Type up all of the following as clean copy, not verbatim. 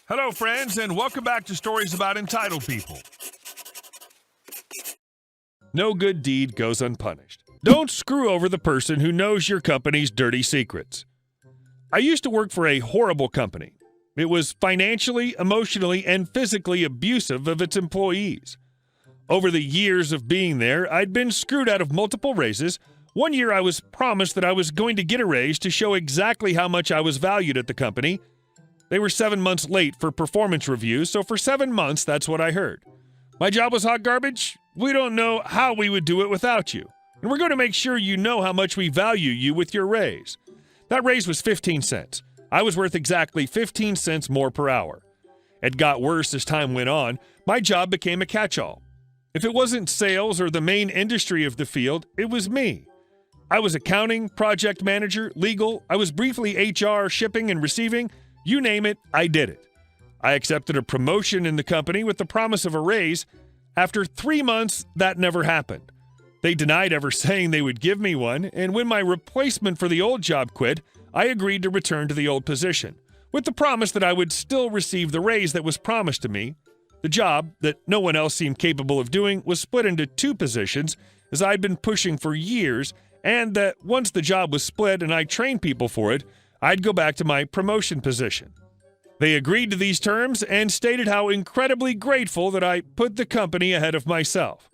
Hello, friends, and welcome back to Stories About Entitled People. No good deed goes unpunished. Don't screw over the person who knows your company's dirty secrets. I used to work for a horrible company. It was financially, emotionally, and physically abusive of its employees. Over the years of being there, I'd been screwed out of multiple raises. One year I was promised that I was going to get a raise to show exactly how much I was valued at the company. They were 7 months late for performance reviews, so for 7 months, that's what I heard. My job was hot garbage. We don't know how we would do it without you. And we're going to make sure you know how much we value you with your raise. That raise was 15 cents. I was worth exactly 15 cents more per hour. It got worse as time went on. My job became a catch-all. If it wasn't sales or the main industry of the field, it was me. I was accounting, project manager, legal. I was briefly HR, shipping and receiving. You name it, I did it. I accepted a promotion in the company with the promise of a raise. After 3 months, that never happened. They denied ever saying they would give me one, and when my replacement for the old job quit, I agreed to return to the old position, with the promise that I would still receive the raise that was promised to me. The job, that no one else seemed capable of doing, was split into 2 positions, as I'd been pushing for years, and that once the job was split and I trained people for it, I'd go back to my promotion position. They agreed to these terms and stated how incredibly grateful that I put the company ahead of myself.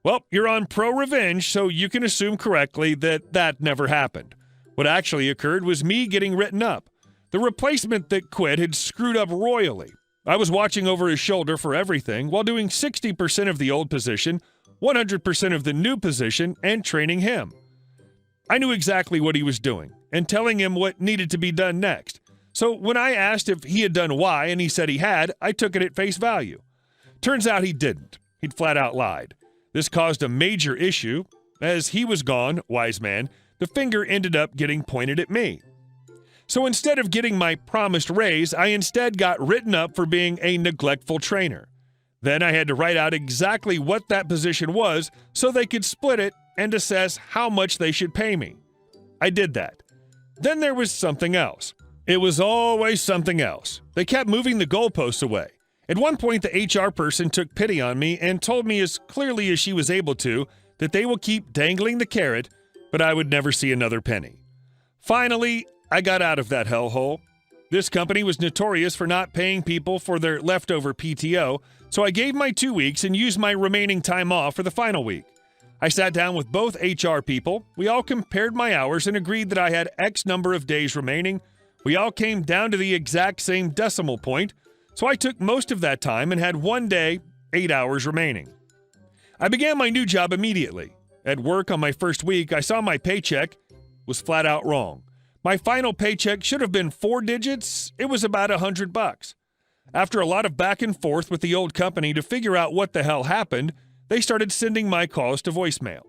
Well, you're on pro-revenge, so you can assume correctly that that never happened. What actually occurred was me getting written up. The replacement that quit had screwed up royally. I was watching over his shoulder for everything while doing 60% of the old position, 100% of the new position, and training him. I knew exactly what he was doing and telling him what needed to be done next. So when I asked if he had done Y and he said he had, I took it at face value. Turns out he didn't. He'd flat out lied. This caused a major issue. As he was gone, wise man, the finger ended up getting pointed at me. So instead of getting my promised raise, I instead got written up for being a neglectful trainer. Then I had to write out exactly what that position was so they could split it and assess how much they should pay me. I did that. Then there was something else. It was always something else. They kept moving the goalposts away. At one point, the HR person took pity on me and told me as clearly as she was able to that they will keep dangling the carrot, but I would never see another penny. Finally, I got out of that hellhole. This company was notorious for not paying people for their leftover PTO, so I gave my 2 weeks and used my remaining time off for the final week. I sat down with both HR people. We all compared my hours and agreed that I had X number of days remaining. We all came down to the exact same decimal point, so I took most of that time and had 1 day, 8 hours remaining. I began my new job immediately. At work on my first week, I saw my paycheck was flat out wrong. My final paycheck should have been 4 digits. It was about $100. After a lot of back and forth with the old company to figure out what the hell happened, they started sending my calls to voicemail.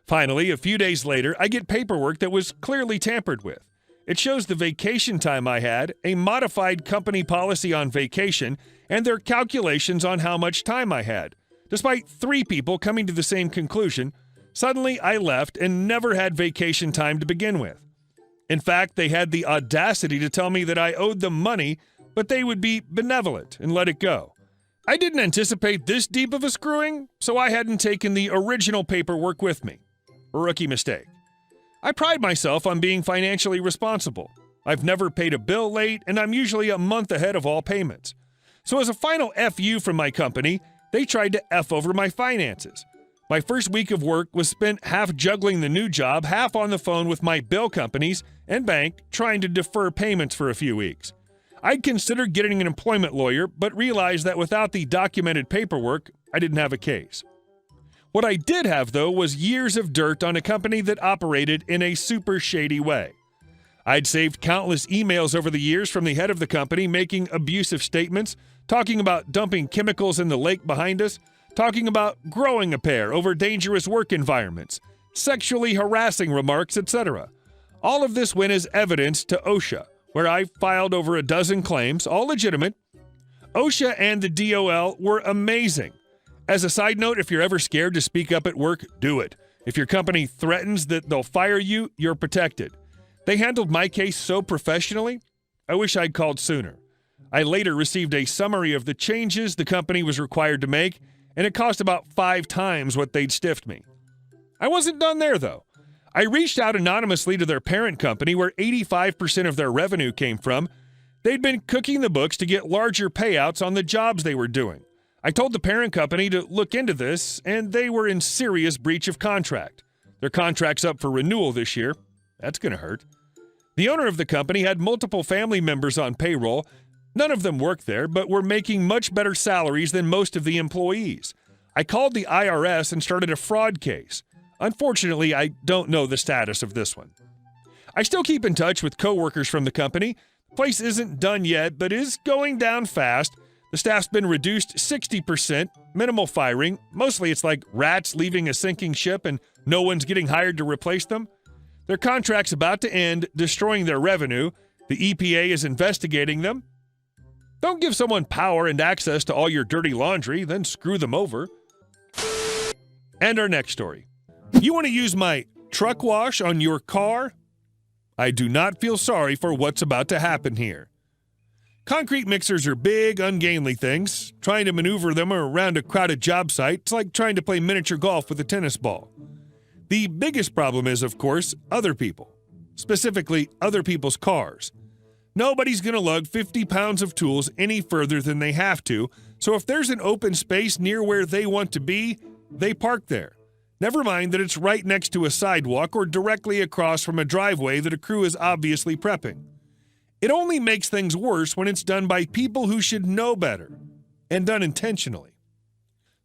Finally, a few days later, I get paperwork that was clearly tampered with. It shows the vacation time I had, a modified company policy on vacation, and their calculations on how much time I had. Despite 3 people coming to the same conclusion, suddenly I left and never had vacation time to begin with. In fact, they had the audacity to tell me that I owed them money, but they would be benevolent and let it go. I didn't anticipate this deep of a screwing, so I hadn't taken the original paperwork with me. A rookie mistake. I pride myself on being financially responsible. I've never paid a bill late, and I'm usually a month ahead of all payments. So as a final FU from my company, they tried to F over my finances. My first week of work was spent half juggling the new job, half on the phone with my bill companies and bank, trying to defer payments for a few weeks. I'd considered getting an employment lawyer, but realized that without the documented paperwork, I didn't have a case. What I did have, though, was years of dirt on a company that operated in a super shady way. I'd saved countless emails over the years from the head of the company making abusive statements, talking about dumping chemicals in the lake behind us, talking about growing a pair over dangerous work environments, sexually harassing remarks, etc. All of this went as evidence to OSHA, where I filed over a dozen claims, all legitimate. OSHA and the DOL were amazing. As a side note, if you're ever scared to speak up at work, do it. If your company threatens that they'll fire you, you're protected. They handled my case so professionally, I wish I'd called sooner. I later received a summary of the changes the company was required to make, and it cost about 5 times what they'd stiffed me. I wasn't done there, though. I reached out anonymously to their parent company, where 85% of their revenue came from. They'd been cooking the books to get larger payouts on the jobs they were doing. I told the parent company to look into this, and they were in serious breach of contract. Their contract's up for renewal this year. That's going to hurt. The owner of the company had multiple family members on payroll. None of them worked there, but were making much better salaries than most of the employees. I called the IRS and started a fraud case. Unfortunately, I don't know the status of this one. I still keep in touch with coworkers from the company. The place isn't done yet, but is going down fast. The staff's been reduced 60%, minimal firing. Mostly it's like rats leaving a sinking ship and no one's getting hired to replace them. Their contract's about to end, destroying their revenue. The EPA is investigating them. Don't give someone power and access to all your dirty laundry, then screw them over. And our next story. You want to use my truck wash on your car? I do not feel sorry for what's about to happen here. Concrete mixers are big, ungainly things. Trying to maneuver them around a crowded job site, it's like trying to play miniature golf with a tennis ball. The biggest problem is, of course, other people. Specifically, other people's cars. Nobody's going to lug 50 pounds of tools any further than they have to, so if there's an open space near where they want to be, they park there. Never mind that it's right next to a sidewalk or directly across from a driveway that a crew is obviously prepping. It only makes things worse when it's done by people who should know better, and done intentionally.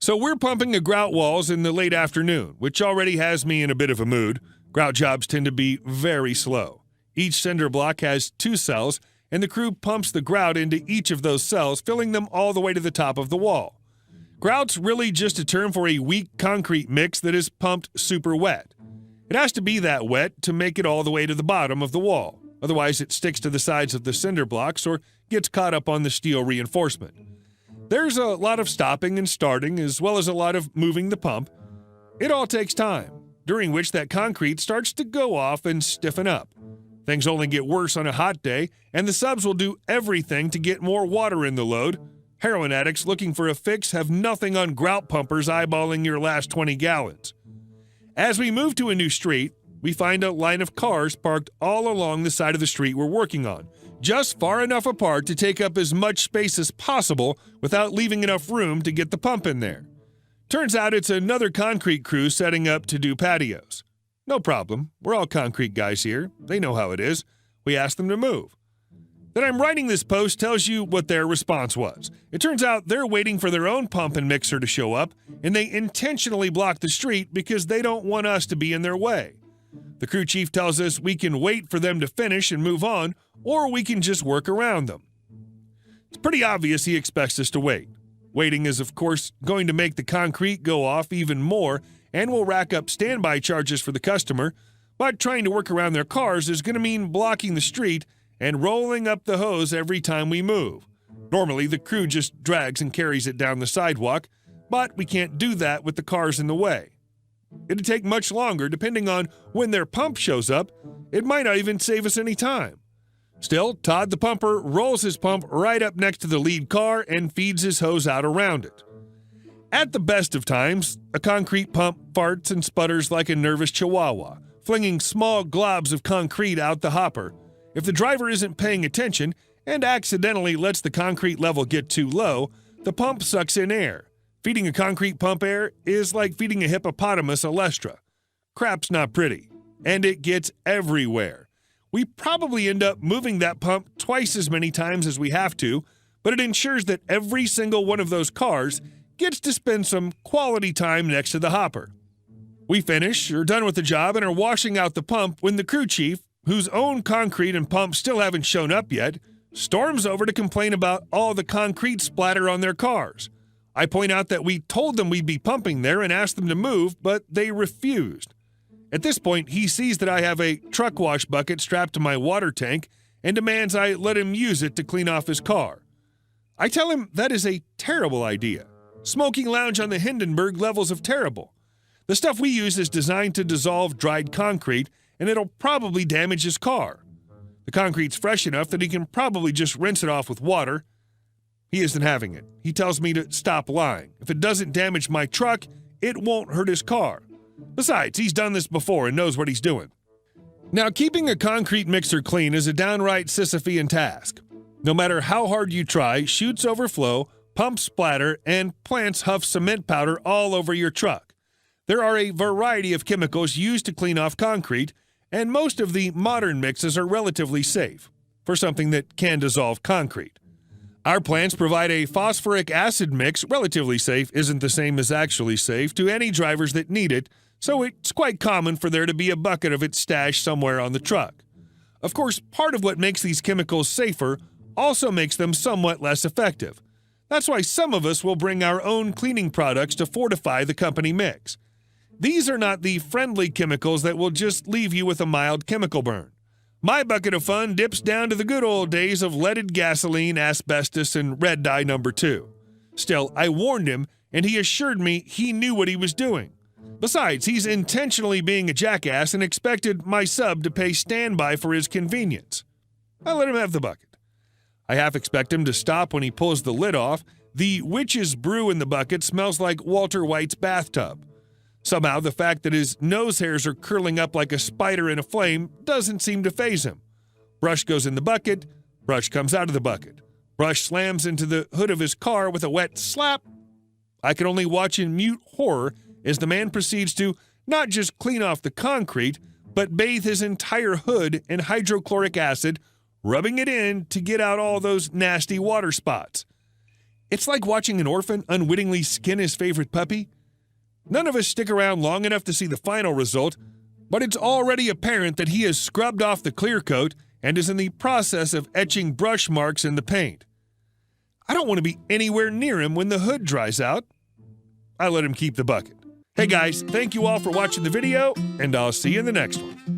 So we're pumping a grout walls in the late afternoon, which already has me in a bit of a mood. Grout jobs tend to be very slow. Each cinder block has 2 cells, and the crew pumps the grout into each of those cells, filling them all the way to the top of the wall. Grout's really just a term for a weak concrete mix that is pumped super wet. It has to be that wet to make it all the way to the bottom of the wall. Otherwise, it sticks to the sides of the cinder blocks or gets caught up on the steel reinforcement. There's a lot of stopping and starting, as well as a lot of moving the pump. It all takes time, during which that concrete starts to go off and stiffen up. Things only get worse on a hot day, and the subs will do everything to get more water in the load. Heroin addicts looking for a fix have nothing on grout pumpers eyeballing your last 20 gallons. As we move to a new street, we find a line of cars parked all along the side of the street we're working on, just far enough apart to take up as much space as possible without leaving enough room to get the pump in there. Turns out it's another concrete crew setting up to do patios. No problem, we're all concrete guys here. They know how it is. We ask them to move. That I'm writing this post tells you what their response was. It turns out they're waiting for their own pump and mixer to show up, and they intentionally block the street because they don't want us to be in their way. The crew chief tells us we can wait for them to finish and move on, or we can just work around them. It's pretty obvious he expects us to wait. Waiting is, of course, going to make the concrete go off even more and will rack up standby charges for the customer, but trying to work around their cars is going to mean blocking the street and rolling up the hose every time we move. Normally, the crew just drags and carries it down the sidewalk, but we can't do that with the cars in the way. It'd take much longer depending on when their pump shows up. It might not even save us any time. Still, Todd the pumper rolls his pump right up next to the lead car and feeds his hose out around it. At the best of times, a concrete pump farts and sputters like a nervous chihuahua, flinging small globs of concrete out the hopper. If the driver isn't paying attention and accidentally lets the concrete level get too low, the pump sucks in air. Feeding a concrete pump air is like feeding a hippopotamus a Lestra. Crap's not pretty, and it gets everywhere. We probably end up moving that pump twice as many times as we have to, but it ensures that every single one of those cars gets to spend some quality time next to the hopper. We finish, are done with the job, and are washing out the pump when the crew chief, whose own concrete and pump still haven't shown up yet, storms over to complain about all the concrete splatter on their cars. I point out that we told them we'd be pumping there and asked them to move, but they refused. At this point, he sees that I have a truck wash bucket strapped to my water tank and demands I let him use it to clean off his car. I tell him that is a terrible idea. Smoking lounge on the Hindenburg levels of terrible. The stuff we use is designed to dissolve dried concrete, and it'll probably damage his car. The concrete's fresh enough that he can probably just rinse it off with water. He isn't having it. He tells me to stop lying. If it doesn't damage my truck, it won't hurt his car. Besides, he's done this before and knows what he's doing. Now, keeping a concrete mixer clean is a downright Sisyphean task. No matter how hard you try, chutes overflow, pumps splatter, and plants huff cement powder all over your truck. There are a variety of chemicals used to clean off concrete, and most of the modern mixes are relatively safe for something that can dissolve concrete. Our plants provide a phosphoric acid mix, relatively safe isn't the same as actually safe, to any drivers that need it, so it's quite common for there to be a bucket of it stashed somewhere on the truck. Of course, part of what makes these chemicals safer also makes them somewhat less effective. That's why some of us will bring our own cleaning products to fortify the company mix. These are not the friendly chemicals that will just leave you with a mild chemical burn. My bucket of fun dips down to the good old days of leaded gasoline, asbestos, and red dye number 2. Still, I warned him, and he assured me he knew what he was doing. Besides, he's intentionally being a jackass and expected my sub to pay standby for his convenience. I let him have the bucket. I half expect him to stop when he pulls the lid off. The witch's brew in the bucket smells like Walter White's bathtub. Somehow, the fact that his nose hairs are curling up like a spider in a flame doesn't seem to faze him. Brush goes in the bucket, brush comes out of the bucket. Brush slams into the hood of his car with a wet slap. I can only watch in mute horror as the man proceeds to not just clean off the concrete, but bathe his entire hood in hydrochloric acid, rubbing it in to get out all those nasty water spots. It's like watching an orphan unwittingly skin his favorite puppy. None of us stick around long enough to see the final result, but it's already apparent that he has scrubbed off the clear coat and is in the process of etching brush marks in the paint. I don't want to be anywhere near him when the hood dries out. I let him keep the bucket. Hey guys, thank you all for watching the video, and I'll see you in the next one.